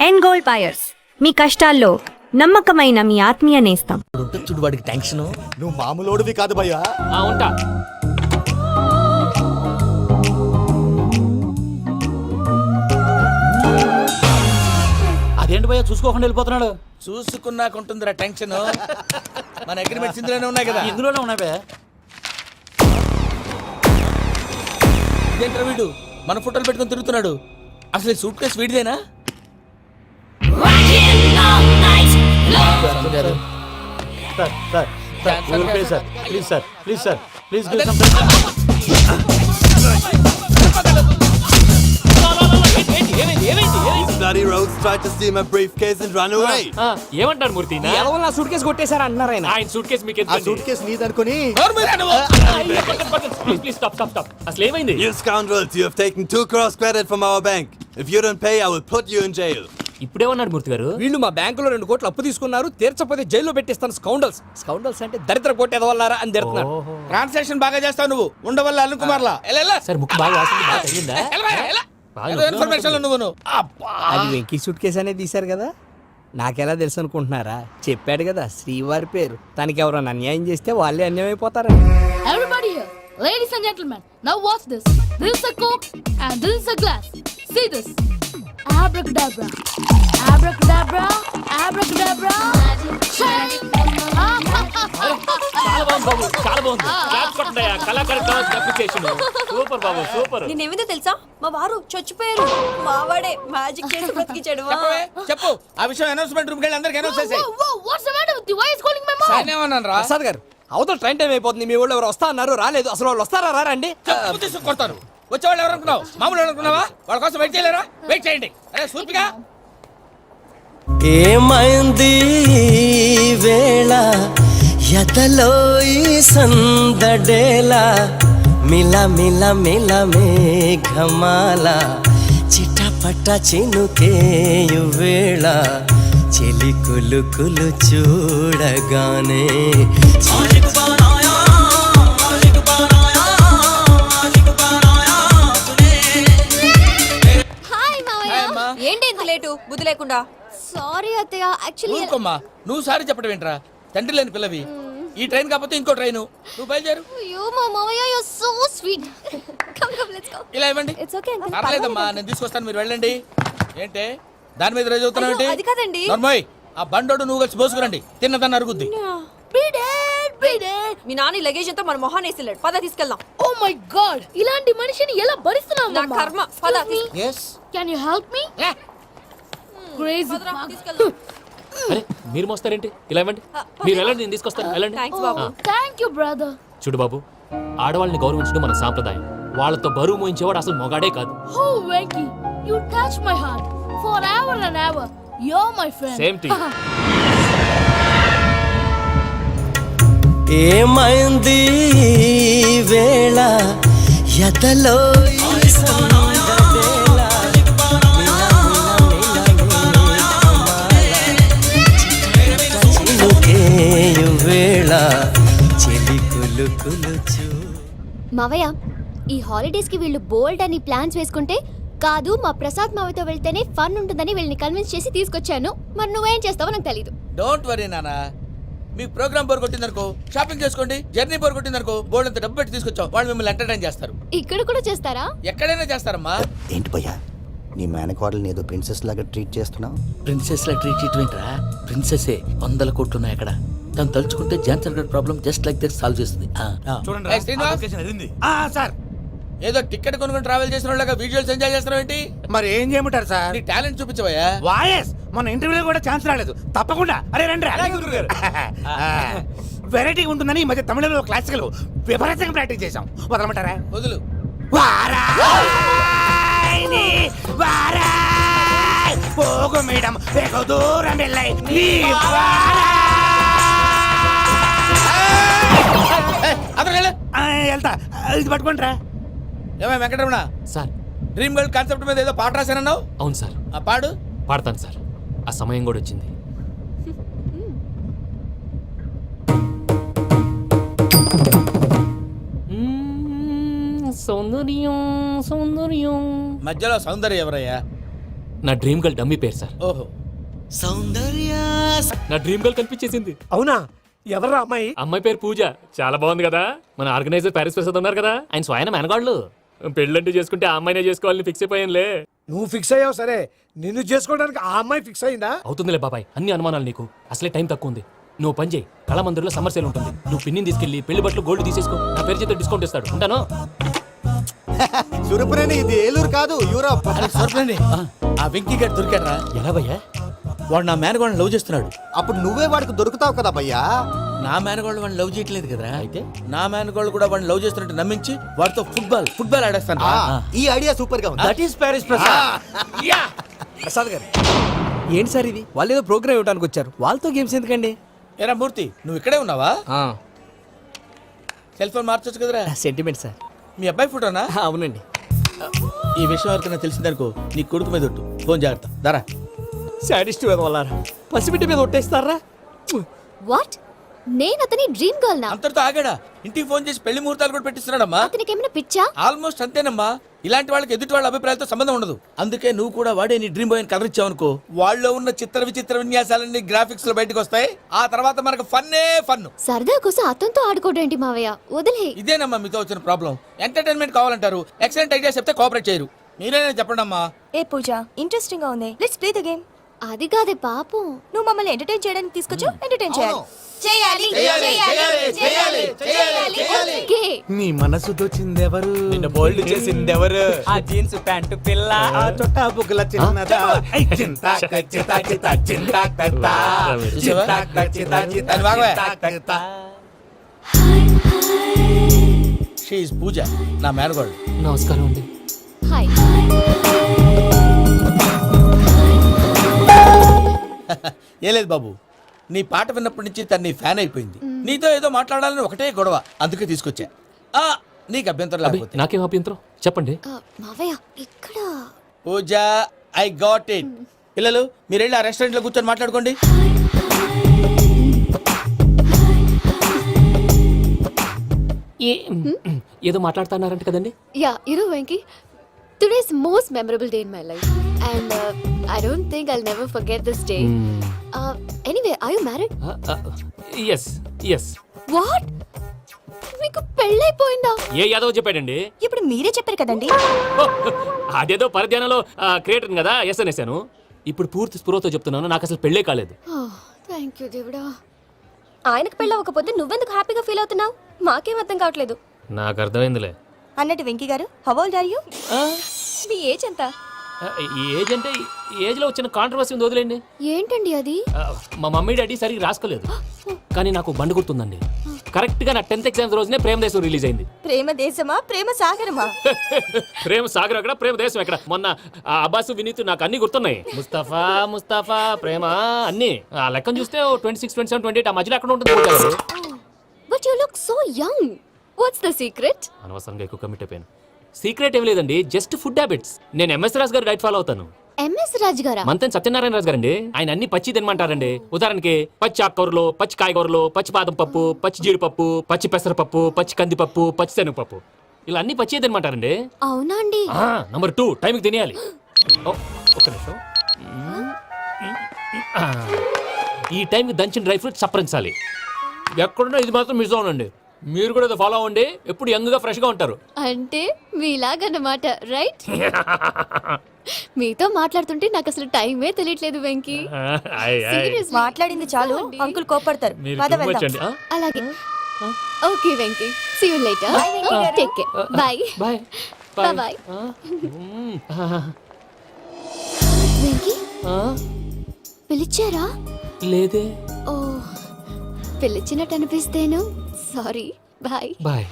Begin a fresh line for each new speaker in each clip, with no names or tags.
ఎన్ gold buyers, మీ కష్టాల్లో నమ్మకమైన మీ ఆత్మీయ నేస్తం.
చూడు వాడికి టెన్షన్.
నువ్వు మామూలోడివి కాదు భయ్యా.
ఉంటా. అదేంటి భయ్యా చూసుకోకుండా వెళ్ళిపోతున్నాడు?
చూసుకున్నాకుంటుందిరా టెన్షన్. మన అగ్రిమెంట్స్ ఇందులోనే ఉన్నాయి కదా.
ఇందులోనే ఉన్నాయి భయ్యా.
ఇదేంట్రా వీడు మన ఫోటోలు పెట్టుకొని తిరుగుతున్నాడు? అసలు ఈ సూట్ కేసు వీడిదేనా?
Bloody rogues tried to steal my briefcase and run away.
ఏమంటారు మూర్తి?
నా సూట్ కేసు కొట్టేశారు అంటున్నారు ఆయన.
ఆయన సూట్ కేసు మీకు
ఆ సూట్ కేసు నీదనుకుని.
Please stop. అసలు ఏమైంది?
You scoundrels, you have taken 2 crores credit from our bank. If you don't pay, I will put you in jail.
ఇప్పుడేమన్నాడు మూర్తి గారు?
వీళ్ళు మా బ్యాంకులో 2 కోట్లు అప్పు తీసుకున్నారు, తీర్చపోతే జైల్లో పెట్టిస్తాను. స్కౌండల్స్ అంటే దరిద్ర కోట ఎదవల్లారా అని తిడుతున్నారు. ట్రాన్సాక్షన్ బాగా చేస్తావు నువ్వు, ఉండవల్ల అల్లు కుమార్లా.
సరే ముక్కు బాగా వాసింది, బాగా తగ్గిందా?
అది వెంకీ సూట్ కేసు అనేది తీశారు కదా, నాకెలా తెలుసు అనుకుంటున్నారా? చెప్పాడు కదా శ్రీవారి పేరు. తనకి ఎవరైనా అన్యాయం చేస్తే వాళ్ళే అన్యాయం అయిపోతారు.
Everybody here, ladies and gentlemen, now watch this. This is a Coke and this is a glass. See this. Abracadabra, abracadabra, abracadabra.
చాలా బాగుంది. క్లాప్స్ కొట్టండియా. కళాకారు అప్రిసియేషన్. సూపర్ బాబు, సూపర్.
నేనేమిదో తెలుసా, మా వారు చచ్చిపోయారు. మావాడే మ్యాజిక్ చేసి బ్రతికించాడు.
చెప్పు ఆ విషయం. అనౌన్స్మెంట్ రూమ్ కి అందరికి అనౌన్స్ చేసేయ్.
Whoa, what's the matter with you? Why is calling my mom?
సానేమన్నానరా? Prasad గారు, అవతల ట్రైన్ టైం అయిపోతుంది. మీ వాళ్ళు ఎవరు వస్తా అన్నారు, రాలేదు. అసలు వాళ్ళు వస్తారా రారా అండి? కొడతారు. వచ్చేవాళ్ళు ఎవరు అనుకున్నావు? మామూలు అనుకున్నావా? వాళ్ళ కోసం వెయిట్ చేయలేరా? వెయిట్ చేయండి. అరే సూపిగా
ఏమైంది వేళ ఎదలో ఈ సందడేలా మిల మిల మిల మేఘమాల చిటపట చినుకేయు వేళ చెలి కులు కులు చూడగానే
ఏంటి ఇంత లేటు? బుద్ధి లేకుండా.
Sorry అత్తయ్య, actually
ఊరుకోమ్మా. నువ్వు సారీ చెప్పడం ఏంట్రా? తండ్రి లేని పిల్లవి. ఈ ట్రైన్ కాకపోతే ఇంకో ట్రైన్. నువ్వు బయలుదేరు.
అయ్యో మా మామయ్య, you're so sweet. Come, let's go.
ఇలా ఇవ్వండి.
It's okay uncle.
పర్లేదమ్మా, నేను తీసుకొస్తాను, మీరు వెళ్ళండి. ఏంటే దాని మీద రోజు అవుతున్నావు ఏంటి?
అది కాదండి.
నర్మోయ్, ఆ బండోడు నువ్వు కలిసి పోసుకురండి. తిన్నదాన్ని అరుగుద్ది.
Beat it.
Me Nani luggage అంతా మన మొహాన్ని వేసిల్లాడు. పద తీసుకెళ్దాం.
Oh my god, ఇలాంటి మనిషిని ఎలా భరిస్తున్నావు?
నా కర్మ. పద
yes
Can you help me? Crazy.
తీసుకెళ్దాం.
అరే మీరు మోస్తారేంటి? ఇలా ఇవ్వండి. మీరు వెళ్ళండి, నేను తీసుకొస్తాను. వెళ్ళండి.
Thanks Babu.
Thank you brother.
చూడు బాబు, ఆడవాళ్ళని గౌరవించడం మన సాంప్రదాయం. వాళ్ళతో బరువు మోయించేవాడు అసలు మొగాడే కాదు.
Oh Venky, you touch my heart forever and ever. You're my friend.
Same to you.
ఏమైంది వేళ ఎదలో ఈ సందడేల చినుకేయు వేళ చెలి కులు కులు చూ.
మావయ్య, ఈ హాలిడేస్ కి వీళ్ళు బోల్డ్ అని ప్లాన్స్ వేసుకుంటే కాదు మా ప్రసాద్ మావయ్యతో వెళ్తేనే ఫన్ ఉంటుందని వీళ్ళని కన్విన్స్ చేసి తీసుకొచ్చాను. మరి నువ్వేం చేస్తావో నాకు తెలీదు.
డోంట్ వరీ నానా. మీ ప్రోగ్రామ్ బోర్ కొట్టిందనుకో షాపింగ్ చేసుకోండి. జర్నీ బోర్ కొట్టిందనుకో బోర్డు అంత డబ్బు పెట్టి తీసుకొచ్చాం. వాళ్ళు మిమ్మల్ని ఎంటర్టైన్ చేస్తారు.
ఇక్కడ కూడా చేస్తారా?
ఎక్కడైనా చేస్తారమ్మా.
ఏంటి భయ్యా, నీ మేనకోడల్ని ఏదో ప్రిన్సెస్ లాగా ట్రీట్ చేస్తున్నావు?
ప్రిన్సెస్ లా ట్రీట్ చేయటమేంట్రా? ప్రిన్సెసే 100 కోట్లు ఉన్నాయి అక్కడ. తను తలుచుకుంటే జాన్సన్ గడ్ problem just like that solve చేస్తుంది.
సార్,
ఏదో టికెట్ కొనుక్కొని ట్రావెల్ చేసిన వాళ్ళగా విజువల్స్ ఎంజాయ్ చేస్తున్నావు ఏంటి?
మరి ఏం చేయమంటారు సార్?
నీ టాలెంట్ చూపించవయ్యా.
వాయస్ మన ఇంటర్వ్యూలో కూడా ఛాన్స్ రాలేదు. తప్పకుండా. అరే రండి. వెరైటీ ఉంటుందని ఈ మధ్య తమిళంలో క్లాసికల్ విపరీతంగా ప్రాక్టీస్ చేశాం. వదలమంటారా?
వదులు.
పోగు మేడం వెగు దూరం వెళ్ళై వెళ్తా. ఇది పట్టుకుంటారా?
ఏమై Venkataramana
sir,
dream girl concept మీద ఏదో పాట రాశానన్నావు?
అవును సార్.
ఆ పాడు.
పాడతాను సార్. ఆ సమయం కూడా వచ్చింది. సౌందర్యం సౌందర్యం.
మధ్యలో సౌందర్యం ఎవరయ్యా?
నా డ్రీమ్ గర్ల్ డమ్మీ పేరు సార్.
ఓహో,
సౌందర్య
నా డ్రీమ్ గర్ల్ కనిపించేసింది.
అవునా? ఎవరా అమ్మాయి?
అమ్మాయి పేరు పూజ. చాలా బాగుంది కదా. మన ఆర్గనైజర్ ప్యారిస్ ప్రసాద్ ఉన్నారు కదా, ఆయన స్వయం మెనగాళ్ళు. పెళ్ళంటూ చేసుకుంటే ఆ అమ్మాయినే చేసుకోవాలని ఫిక్స్ అయిపోయానులే.
నువ్వు ఫిక్స్ అయ్యావు సరే, నిన్ను చేసుకోవడానికి ఆ అమ్మాయి ఫిక్స్ అయిందా?
అవుతుందిలే బాబాయ్, అన్ని అనుమానాలు నీకు. అసలే టైం తక్కువ ఉంది. నువ్వు పని చేయి, కళామందిర్లో సమ్మర్ సేల్ ఉంటుంది. నువ్వు పిన్నిని తీసుకెళ్లి పెళ్లి బట్టలు గోల్డ్ తీసేసుకో. నా పేరు చేత డిస్కౌంట్ ఇస్తాడు. ఉంటాను.
సురపురేని ఇది ఏలూరు కాదు, యూరోప్.
సరిపోయింది. ఆ వెంకీ గారు దొరికాడరా?
ఎలా భయ్యా?
వాడు నా మేనగోళ్ళని లవ్ చేస్తున్నాడు.
అప్పుడు నువ్వే వాడికి దొరుకుతావు కదా భయ్యా.
నా మేనగోళ్ళు వాడిని లవ్ చేయట్లేదు కదరా.
అయితే
నా మేనగోళ్ళు కూడా వాడిని లవ్ చేస్తున్నట్టు నమ్మించి వాడితో ఫుట్బాల్ ఆడేస్తాను.
ఈ ఐడియా సూపర్ గా ఉంది.
That is Paris Prasad.
Prasad గారు ఏంటి సార్ ఇది? వాళ్ళు ఏదో ప్రోగ్రామ్ ఇవ్వడానికి వచ్చారు, వాళ్ళతో గేమ్స్ ఎందుకండి?
ఏరా మూర్తి, నువ్వు ఇక్కడే ఉన్నావా? సెల్ ఫోన్ మార్చొచ్చు కదరా.
Sentiment sir.
మీ అబ్బాయి ఫోటోనా?
అవునండి.
ఈ విషయం ఎవరికైనా తెలిసిందనుకో నీ కొడుకు మీద ఒట్టు. ఫోన్ జాగ్రత్త. దారా.
సాడిస్ట్ వాళ్ళారా, పసిబిడ్డ మీద ఒట్టేస్తారా?
వాట్? నేను అతని డ్రీమ్ గర్ల్ నా?
అంతటితో ఆగాడా? ఇంటికి ఫోన్ చేసి పెళ్లి ముహూర్తాలు కూడా పెట్టిస్తున్నాడమ్మా.
అతనికి ఏమైనా పిచ్చా?
ఆల్మోస్ట్ అంతేనమ్మా. ఇలాంటి వాళ్ళకి ఎదుటి వాళ్ళ అభిప్రాయాలతో సంబంధం ఉండదు. అందుకే నువ్వు కూడా వాడే నీ డ్రీమ్ బాయ్ అని కవర్ ఇచ్చావనుకో, వాళ్ళలో ఉన్న చిత్ర విచిత్ర విన్యాసాలన్నీ గ్రాఫిక్స్ లో బయటకు వస్తాయి. ఆ తర్వాత మనకు ఫన్నే ఫన్.
సరదా కోసం అతనితో ఆడుకోవడం ఏంటి మావయ్య? వదిలే.
ఇదేనమ్మా మీతో వచ్చిన ప్రాబ్లం. ఎంటర్టైన్మెంట్ కావాలంటారు, ఎక్సలెంట్ ఐడియా చెప్తే కోఆపరేట్ చేయరు. మీరేనా చెప్పండి అమ్మా.
ఏ పూజ, ఇంట్రెస్టింగ్ గా ఉంది. Let's play the game.
అది కాదే పాపం.
నువ్వు మమ్మల్ని ఎంటర్టైన్ చేయడానికి తీసుకొచ్చు, ఎంటర్టైన్ చేయాలి.
ఓకే.
నీ మనసు దోచిందెవరు?
నిన్ను బోల్డ్ చేసిందెవరు?
ఆ జీన్స్ ప్యాంటు పిల్ల, ఆ చొట్టా బుగ్గల చిన్నదా.
దాని బాగా షీ ఇస్ పూజ, నా మేనగోడు.
నమస్కారం అండి.
హాయ్.
ఏ లేదు బాబు, నీ పాట విన్నప్పటి నుంచి తను నీ ఫ్యాన్ అయిపోయింది. నీతో ఏదో మాట్లాడాలని ఒకటే గొడవ, అందుకే తీసుకొచ్చా. నీకు అభ్యంతరం లేకపోతే.
నాకేం అభ్యంతరం చెప్పండి.
మావయ్య ఇక్కడ.
పూజ, ఐ గాట్ ఇట్. పిల్లలు మీరు వెళ్ళి ఆ రెస్టారెంట్ లో కూర్చొని మాట్లాడుకోండి.
ఏదో మాట్లాడుతున్నారంట కదండి.
Yeah, Venky, today's most memorable day in my life, and I don't think I'll never forget this day. Anyway, are you married?
Yes yes.
What? మీకు పెళ్ళైపోయిందా?
ఏ యాదవ్ చెప్పాడండి?
ఇప్పుడు మీరే చెప్పారు కదండి.
అదేదో పరధ్యానంలో క్రియేటర్ కదా ఎస్ అనేసాను. ఇప్పుడు పూర్తి స్పృహతో చెప్తున్నాను, నాకు అసలు పెళ్ళే కాలేదు.
థ్యాంక్ యూ దేవుడా.
ఆయనకు పెళ్ళి అవ్వకపోతే నువ్వెందుకు హ్యాపీగా ఫీల్ అవుతున్నావు? మాకేం అర్థం కావట్లేదు.
నాకు అర్థమైందిలే.
అన్నట్టు వెంకీ గారు, హౌ ఓల్డ్ ఆర్ యు? మీ ఏజ్ ఎంత?
ఏజ్ అంటే ఏజ్ లో వచ్చిన కాంట్రవర్సీ ఉంది, వదిలేండి.
ఏంటండి అది?
మా మమ్మీ డాడీ సరిగ్గా రాసుకోలేదు, కానీ నాకు బండి గుర్తుందండి. కరెక్ట్ గా నా 10th ఎగ్జామ్స్ రోజునే ప్రేమ దేశం రిలీజ్ అయింది.
ప్రేమ దేశమా, ప్రేమ సాగరమా?
ప్రేమ సాగరం ఎక్కడ, ప్రేమ దేశం ఎక్కడ? మొన్న అబ్బాసు వినీత్ నాకు అన్ని గుర్తున్నాయి. ముస్తఫా ముస్తఫా ప్రేమ అన్ని. ఆ లెక్కను చూస్తే 26, 27, 28 ఆ మధ్యలో ఎక్కడ ఉంటుంది.
But you look so young. What's the secret?
అనవసరంగా ఎక్కువ కమిట్ అయిపోయాను. సీక్రెట్ ఏం లేదండి, జస్ట్ ఫుడ్ హ్యాబిట్స్. నేను ఎంఎస్ రాజు గారు డైట్ ఫాలో అవుతాను.
ఎంఎస్ రాజు గారా?
మంతెన్ సత్యనారాయణ రాజు గారండి. ఆయన అన్ని పచ్చి తినమంటారండి. ఉదాహరణకి పచ్చి ఆకుకూరలు, పచ్చి కాయగూరలు, పచ్చి బాదం పప్పు, పచ్చి జీడిపప్పు, పచ్చి పెసరపప్పు, పచ్చి కందిపప్పు, పచ్చి శనగపప్పు, ఇలా అన్ని పచ్చి తినమంటారండి.
అవునా అండి?
నంబర్ 2, టైంకి తినేయాలి. ఒక్క నిమిషం. ఈ టైంకి దంచిన డ్రై ఫ్రూట్స్ సప్పరించాలి. ఎక్కడున్నా ఇది మాత్రం మిస్ అవునండి. మీరు కూడా ఇది ఫాలో అవ్వండి, ఎప్పుడు యంగ్ గా ఫ్రెష్ గా ఉంటారు.
అంటే మీలాగన్నమాట, రైట్? మీతో మాట్లాడుతుంటే నాకు అసలు టైమే తెలియట్లేదు వెంకీ. Seriously.
మాట్లాడింది చాలు, అంకుల్ కోపడతారు.
మీరు
పద
too much
వెళ్దాం.
అండి.
అలాగే. Okay Venky, see you later.
Bye, Venky garu.
Take care. Bye.
Bye
Bye. Venky, పిలిచారా?
లేదే.
ఓ, పిలిచినట్టు అనిపిస్తేను సారీ. బాయ్.
బాయ్.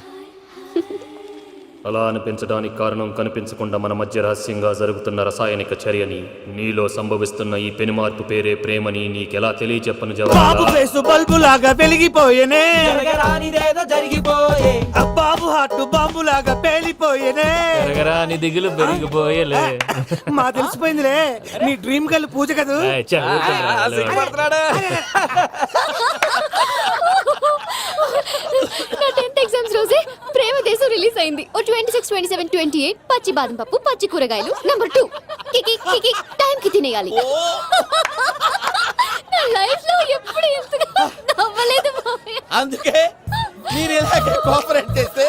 అలా అనిపించడానికి కారణం కనిపించకుండా మన మధ్య రహస్యంగా జరుగుతున్న రసాయనిక చర్యని, నీలో సంభవిస్తున్న ఈ పెనుమార్పు పేరే ప్రేమని నీకెలా తెలియచెప్పను
బాబు ఫేసు బల్బు లాగా వెలిగిపోయేనే,
జరిగిపోయే
బాబు హార్ట్ బాంబు లాగా పేలిపోయేనే.
పెరగరా నీ దిగులు పెరిగిపోయేలే.
మా తెలిసిపోయిందిలే, నీ డ్రీమ్ గర్ల్ పూజ కదా.
నా 10th ఎగ్జామ్స్ రోజే ప్రేమ దేశం రిలీజ్ అయింది. ఓ 26, 27, 28 పచ్చి బాదం పప్పు, పచ్చి కూరగాయలు. నంబర్ 2 కికి కికి టైం కి తినేయాలి. నా లైఫ్ లో ఎప్పుడు ఇంతగా నవ్వలేదు మామయ్య.
అందుకే మీరు ఇలాగే కోఆపరేట్ చేస్తే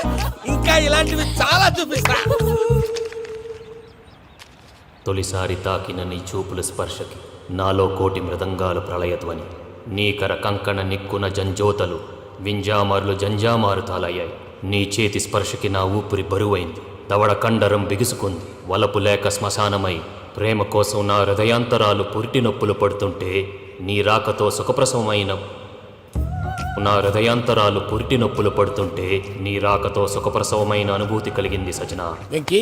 ఇంకా ఇలాంటివి చాలా చూపిస్తా.
తొలిసారి తాకిన నీ చూపుల స్పర్శకి నాలో కోటి మృదంగాలు ప్రళయధ్వని, నీకర కంకణ నిక్కున జంజోతలు వింజామారులు జంజామారు తాలయ్యాయి. నీ చేతి స్పర్శకి నా ఊపిరి బరువైంది, దవడ కండరం బిగుసుకుంది. వలపు లేక శ్మశానమై ప్రేమ కోసం నా హృదయాంతరాలు పురిటి నొప్పులు పడుతుంటే నీ రాకతో సుఖప్రసవమైన నా హృదయాంతరాలు పురిటి నొప్పులు పడుతుంటే నీ రాకతో సుఖప్రసవమైన అనుభూతి కలిగింది సజనా.
వెంకీ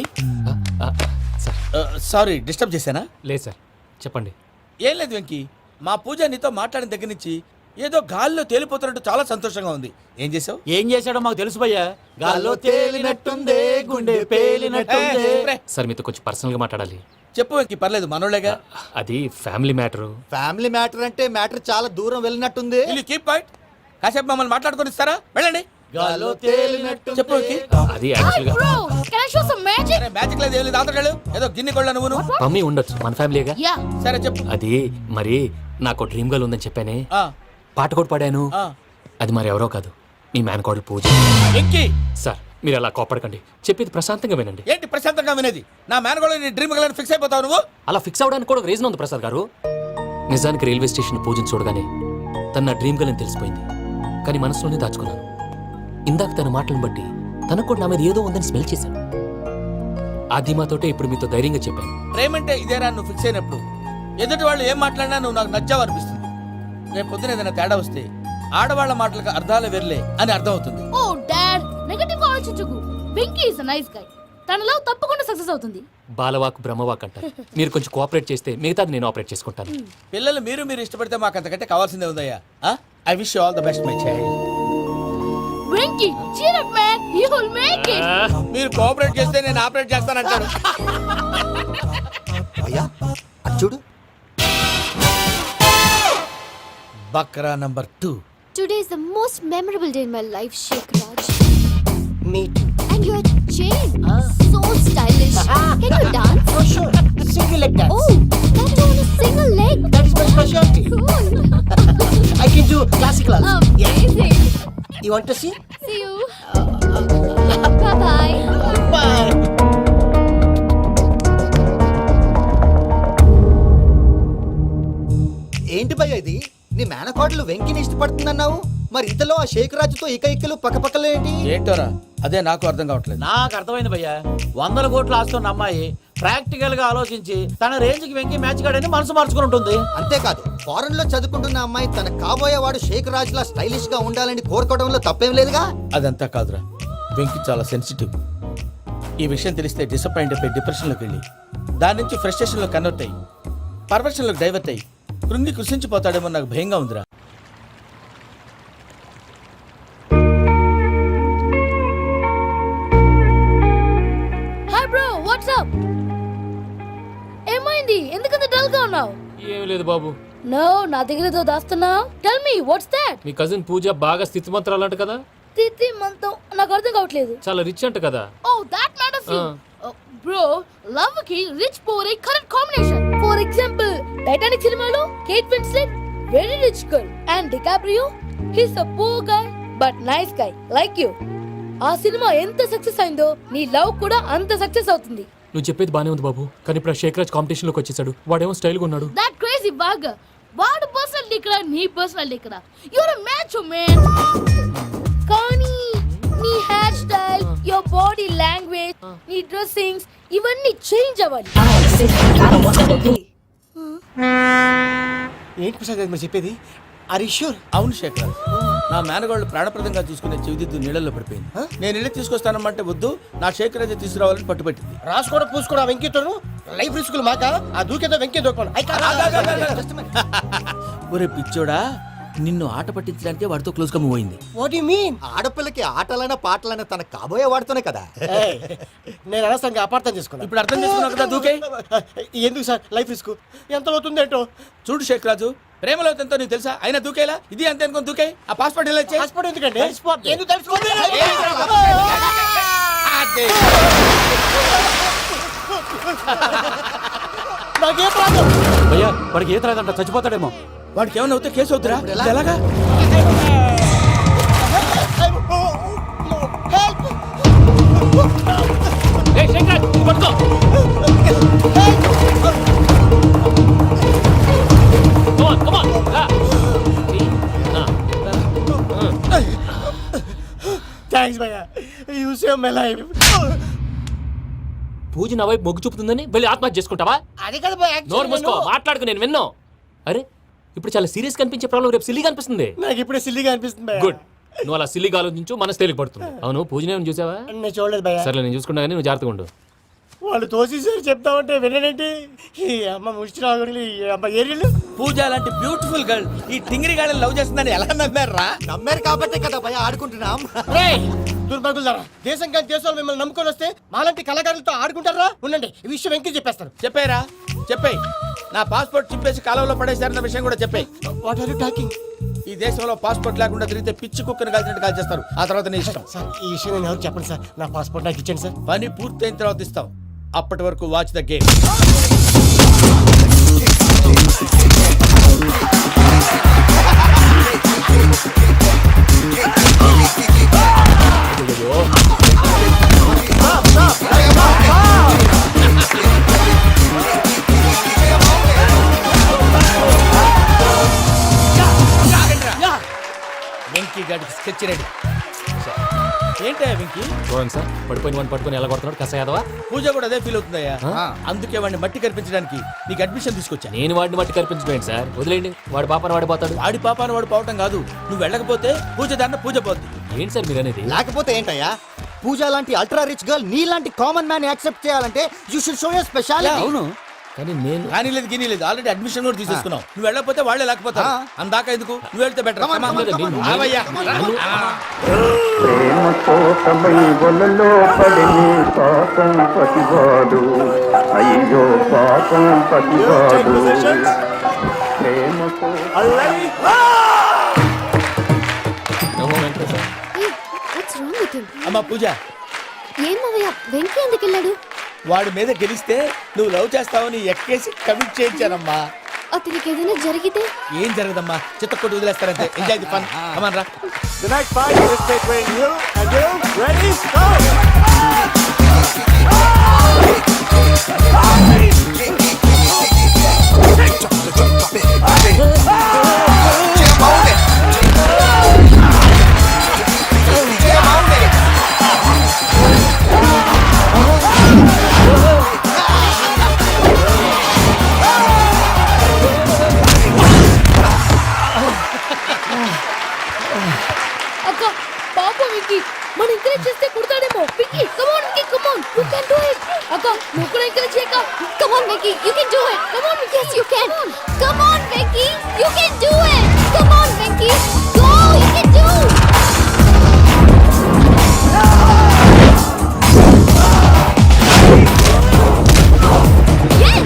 సారీ డిస్టర్బ్ చేశానా?
లేదు సార్, చెప్పండి.
ఏం లేదు వెంకీ, మా పూజ నీతో మాట్లాడిన దగ్గర నుంచి ఏదో గాల్లో తేలిపోతున్నట్టు చాలా సంతోషంగా ఉంది. ఏం చేసావు?
ఏం చేశాడో మాకు తెలుసు భయ్యా. గాల్లో తేలినట్టుందే, గుండె పేలినట్టుందే.
సార్ మీతో కొంచెం పర్సనల్గా మాట్లాడాలి.
చెప్పు వెంకీ, పర్లేదు మనోళ్ళేగా.
అది ఫ్యామిలీ మ్యాటరు.
ఫ్యామిలీ మ్యాటర్ అంటే మ్యాటర్ చాలా దూరం వెళ్ళినట్టుంది.
Keep point. కాసేపు మమ్మల్ని మాట్లాడుకొని ఇస్తారా? వెళ్ళండి.
గాల్లో తేలినట్టు
చెప్పు వెంకీ.
అది యాక్చువల్గా
Bro, can I show some magic?
సరే మ్యాజిక్ లేదు ఏం లేదు, ఆతడాడు ఏదో గిన్నె కొళ్ళ నువ్వు.
మమ్మీ ఉండొచ్చు, మన ఫ్యామిలీగా.
Yeah.
సరే చెప్పు.
అది మరి నాకు డ్రీమ్ గర్ల్ ఉందని చెప్పానే,
ఆ,
పాట కూడా పాడాను.
ఆ.
అది మరి ఎవరో కాదు, మీ మేనకోడలు పూజ.
వెంకీ
సార్ మీరు అలా కోపడకండి, చెప్పేది ప్రశాంతంగా వినండి.
ఏంటి ప్రశాంతంగా వినేది? నా మేనగోళ్ళు నీ డ్రీమ్ గలని ఫిక్స్ అయిపోతావు నువ్వు.
అలా ఫిక్స్ అవడానికి కూడా ఒక రీజన్ ఉంది ప్రసాద్ గారు. నిజానికి రైల్వే స్టేషన్ పూజను చూడగానే తన నా డ్రీమ్ గర్ల్ అని తెలిసిపోయింది, కానీ మనసులోనే దాచుకున్నాను. ఇందాక తన మాటలను బట్టి తనకు కూడా నా మీద ఏదో ఉందని స్మెల్ చేశాను. ఆ ధీమాతోటే ఇప్పుడు మీతో ధైర్యంగా చెప్పాను.
ప్రేమంటే ఇదేనా నువ్వు ఫిక్స్ అయినప్పుడు? ఎదుటి వాళ్ళు ఏం మాట్లాడినా నువ్వు నాకు నచ్చావు అనిపిస్తుంది. రేపు పొద్దున ఏదైనా తేడా వస్తే ఆడవాళ్ల మాటలకు అర్థాలు వెర్లే అని అర్థం అవుతుంది.
Oh, Dad, negative గా ఆలోచించకు. Venky is a nice guy. తన లవ్ తప్పకుండా సక్సెస్ అవుతుంది.
బాలవాక్ బ్రహ్మవాక్ అంటారు. మీరు కొంచెం కోఆపరేట్ చేస్తే మిగతాది నేను ఆపరేట్ చేసుకుంటాను.
పిల్లలు మీరు ఇష్టపడితే మాకు అంతకంటే కావాల్సిందే ఉందయ్యా. I wish you all the best my child.
Venky, cheer up man, you will make it.
మీరు కోఆపరేట్ చేస్తే నేను ఆపరేట్ చేస్తానంటాడు.
అయ్యా అది చూడు.
Bakra number 2.
Today is the most memorable day in my life, Sheikh Raj.
Me too.
And your chain, so stylish. Can you dance?
Oh sure. Single leg dance.
Oh, that too on a single leg.
That is my specialty.
Cool.
I can do classical also.
Amazing.
You want to see?
See you. Bye-bye.
Bye.
ఏంటి భయ్య ఇది? నీ మేనకోడలు వెంకిని ఇష్టపడుతుందన్నావు, మరి ఇంతలో ఆ షేక్ రాజుతో ఇకలు పక్కపక్కలు ఏంటి?
ఏంటోరా అదే నాకు అర్థం కావట్లేదు.
నాకు అర్థమైంది భయ్యా. 100 కోట్లు ఆస్తున్న అమ్మాయి ప్రాక్టికల్ గా ఆలోచించి తన రేంజ్ కి వెంకి మ్యాచ్ కాడని మనసు మార్చుకుని ఉంటుంది.
అంతేకాదు, ఫారెన్ లో చదువుకుంటున్న అమ్మాయి తన కాబోయేవాడు షేక్ రాజ్ లా స్టైలిష్ గా ఉండాలని కోరుకోవడంలో తప్పేం లేదుగా.
అదంతా కాదురా, వెంకి చాలా సెన్సిటివ్. ఈ విషయం తెలిస్తే డిసప్పాయింట్ అయిపోయి డిప్రెషన్లోకి వెళ్ళి దాని నుంచి ఫ్రస్ట్రేషన్లో కన్వర్ట్ అయ్యి పర్వర్షన్లోకి డైవర్ట్ అయ్యి కృంగి కృషించిపోతాడేమో నాకు భయంగా ఉందిరా.
Hi bro, what's up? ఏమైంది? ఎందుకంత డల్ గా ఉన్నావు?
ఏం లేదు బాబు.
No, నా దగ్గర ఏదో దాస్తున్నావు. Tell me, what's that?
మీ కజిన్ పూజ బాగా స్థితిమంతరాలు అంట కదా.
తిత్తి మంతం నాకు అర్థం కావట్లేదు.
చాలా రిచ్ అంట కదా.
Oh, that matters you. Bro, love కి rich poor a correct combination. For example, Titanic సినిమాలో Kate Winslet very rich girl and DiCaprio he's a poor guy but nice guy like you. ఆ cinema ఎంత success అయిందో నీ love కూడా అంత success అవుతుంది.
నువ్వు చెప్పేది బానే ఉంది బాబు, కానీ ఇప్పుడు షేక్ రాజ్ కాంపిటీషన్ లోకి వచ్చేసాడు. వాడేమో స్టైల్ గా ఉన్నాడు.
That crazy bug. వాడు పర్సనాలిటీ ఇక్కడ, నీ పర్సనాలిటీ ఇక్కడ. You're a macho man. కానీ నీ hair style, your body language, నీ డ్రెస్సింగ్స్ ఇవన్నీ చేంజ్ అవ్వాలి.
ఏంటి ప్రసాద్ గారు మీరు చెప్పేది? Are you sure?
అవును శేఖర్, నా మేనగోళ్ళు ప్రాణప్రదంగా చూసుకునే చెవిదిద్దు నీళ్ళల్లో పడిపోయింది. నేను వెళ్ళి తీసుకొస్తానమ్మంటే వద్దు, నా శేఖర్ అయితే తీసుకురావాలని పట్టుబట్టింది.
రాసుకోవడం పూసుకోవడం వెంకీతోను లైఫ్ రిస్కులు మాక ఆ దూకేదో వెంకీ దూకోండి.
ఒరే పిచ్చోడా, నిన్ను ఆట పట్టించడానికి వాడితో క్లోజ్ గా మూవ్ అయింది.
What you mean?
ఆడపిల్లకి ఆటలైనా పాటలైనా తన కాబోయే వాడుతోనే కదా.
నేను అనవసరంగా అపార్థం చేసుకున్నా.
ఇప్పుడు అర్థం చేసుకున్నావు కదా దూకే.
ఎందుకు సార్ లైఫ్ రిస్క్ ఎంత అవుతుంది ఏంటో?
చూడు శేఖర్ రాజు, ప్రేమలో ఎంతో నీకు తెలుసా? అయినా దూకేలా ఇది అంతే అనుకుని దూకే. ఆ పాస్పోర్ట్ ఎలా
పాస్పోర్ట్ ఎందుకండి? ఎందుకు తెలుసుకోండి?
నాకేం ప్రాబ్లం?
భయ్యా వాడికి ఈత లేదంట చచ్చిపోతాడేమో.
వాడికి ఏమైనా అవుతే కేసు అవుతురా?
ఎలా?
ఎలాగా?
ఏయ్, శంకర్, ఇది పట్టుకో. Come on, come on, రా. ఆ.
థ్యాంక్స్ భయ్యా, యూ సేవ్ మై లైఫ్.
పూజ నా వైపు మొగ్గు చూపుతుందని వెళ్ళి ఆత్మహత్య చేసుకుంటావా?
అది కదా భయ్యా,
నోరు మూసుకో, మాట్లాడుకు, నేను విన్నాను. అరే ఇప్పుడు చాలా సీరియస్ కనిపించే ప్రాబ్లం రేపు సిల్లీగా అనిపిస్తుంది.
నాకు ఇప్పుడే సిల్లిగా అనిపిస్తుంది భయ్యా.
గుడ్, నువ్వు అలా సిల్లీగా ఆలోచించు, మనసు తేలిక పడుతుంది. అవును, పూజనే చూసావా?
నేను చూడలేదు భయ్యా.
సర్లే, నేను చూసుకున్నా కానీ నువ్వు జాగ్రత్తగా ఉండు.
వాళ్ళు తోసేసారు చెప్తామంటే వినడేంటి? ఈ అమ్మ ముష్టి రాగుడి, ఈ అమ్మ ఏరియలు. పూజ లాంటి బ్యూటిఫుల్ గర్ల్ ఈ టింగిరి గాడిని లవ్ చేస్తుందని ఎలా నమ్మారా?
నమ్మారు కాబట్టే కదా భయ ఆడుకుంటున్నాం.
దుర్భగులారా, దేశం కానీ దేశాలు మిమ్మల్ని నమ్ముకొని వస్తే మాలాంటి కళాకారులతో ఆడుకుంటారా? ఉండండి, ఈ విషయం వెంకీ చెప్పేస్తాను. చెప్పారా? చెప్పేయ్. నా పాస్పోర్ట్ చింపేసి కాలంలో పడేశారన్న విషయం కూడా చెప్పేయ్. What are you talking? ఈ దేశంలో పాస్పోర్ట్ లేకుండా తిరిగితే పిచ్చి కుక్కను కాల్చినట్టు కాల్చేస్తారు. ఆ తర్వాత నీ ఇష్టం. సార్, ఈ విషయం నేను ఎవరు చెప్పండి సార్. నా పాస్పోర్ట్ నాకు ఇచ్చేయండి సార్. పని పూర్తయిన తర్వాత ఇస్తాం. అప్పటి వరకు వాచ్ ద గేమ్. వెంకీ గాడికి స్కెచ్ రెడీ. ఏంటయ్యా వెంకీ?
చూడండి సార్, పడిపోయిన వాడిని పట్టుకొని ఎలా కొడుతున్నాడు కస యాదవా.
పూజ కూడా అదే ఫీల్ అవుతుందయ్యా. అందుకే వాడిని మట్టి కనిపించడానికి నీకు అడ్మిషన్ తీసుకొచ్చా.
నేను వాడిని మట్టి కనిపించబోయింది సార్, వదిలేండి. వాడి పాపను వాడిపోతాడు.
వాడి పాపాను వాడు పోవటం కాదు, నువ్వు వెళ్ళకపోతే పూజ దాన్న పూజ పోద్ది.
ఏంటి సార్ మీరు అనేది?
లేకపోతే ఏంటయ్యా, పూజ లాంటి అల్ట్రా రిచ్ గర్ల్ నీ లాంటి కామన్ మ్యాన్ యాక్సెప్ట్ చేయాలంటే you should show your speciality.
అవును,
కానీ నేను
కానీ లేదు గిని లేదు, ఆల్రెడీ అడ్మిషన్ కూడా తీసేసుకున్నావు. నువ్వు వెళ్ళకపోతే వాళ్ళే లేకపోతా. అందాక ఎందుకు, నువ్వు వెళ్తే బెటర్.
ప్రేమతో సమై వలలో పడిని పాపం పతివాడు, అయ్యో పాపం పతివాడు. ప్రేమతో
వాట్స్ రాంగ్ విత్ హిమ్?
అమ్మా పూజ,
ఏం మావయ్య, వెంకీ ఎందుకు వెళ్ళాడు?
వాడి మీద గెలిస్తే నువ్వు లవ్ చేస్తావని ఎక్కేసి కమిట్ చేయించానమ్మా.
అతనికి ఏదైనా జరిగితే?
ఏం జరగదమ్మా, చిత్తకొట్టు వదిలేస్తారంతే. Enjoy the fun. కమాన్ రా.
The next fight is between you and you. Ready? Go!
అక్క పాపం విక్కీ, మన ఎంకరేజ్ చేస్తే కుడతాడేమో. Vicky come on, Vicky come on, you can do it. అక్క నువ్వు కూడా ఎంకరేజ్ చేయక.
Come on, Vicky, you can do it. Come on, yes, you can. Come on, Vicky, you can do it. Come on, Vicky, go, you can do. Yes.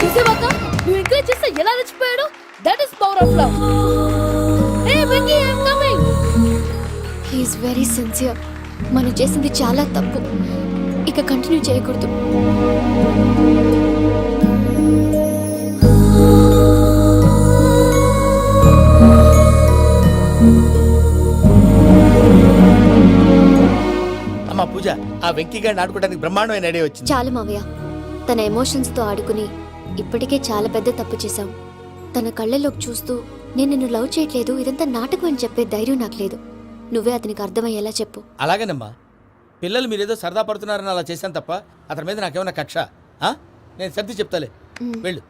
చూసావక్క, నువ్వు encourage చేస్తే ఎలా రెచ్చిపోయాడు. That is power of love. ఏ Vicky, I am coming.
He is very sincere. మనం చేసింది చాలా తప్పు, ఇక కంటిన్యూ చేయకూడదు.
అమ్మా పూజ, ఆ వెంకీ గారిని ఆడుకోవడానికి బ్రహ్మాండమైన ఐడియా వచ్చింది.
చాలు మావయ్య, తన ఎమోషన్స్తో ఆడుకుని ఇప్పటికే చాలా పెద్ద తప్పు చేశావు. తన కళ్ళలోకి చూస్తూ నేను నిన్ను లవ్ చేయట్లేదు, ఇదంతా నాటకం అని చెప్పే ధైర్యం నాకు లేదు. నువ్వే అతనికి అర్థమయ్యేలా చెప్పు.
అలాగేనమ్మా, పిల్లలు మీరేదో సరదా పడుతున్నారని అలా చేశాను తప్ప అతని మీద నాకేమన్నా కక్ష? ఆ? నేను సర్ది చెప్తాలే వెళ్ళు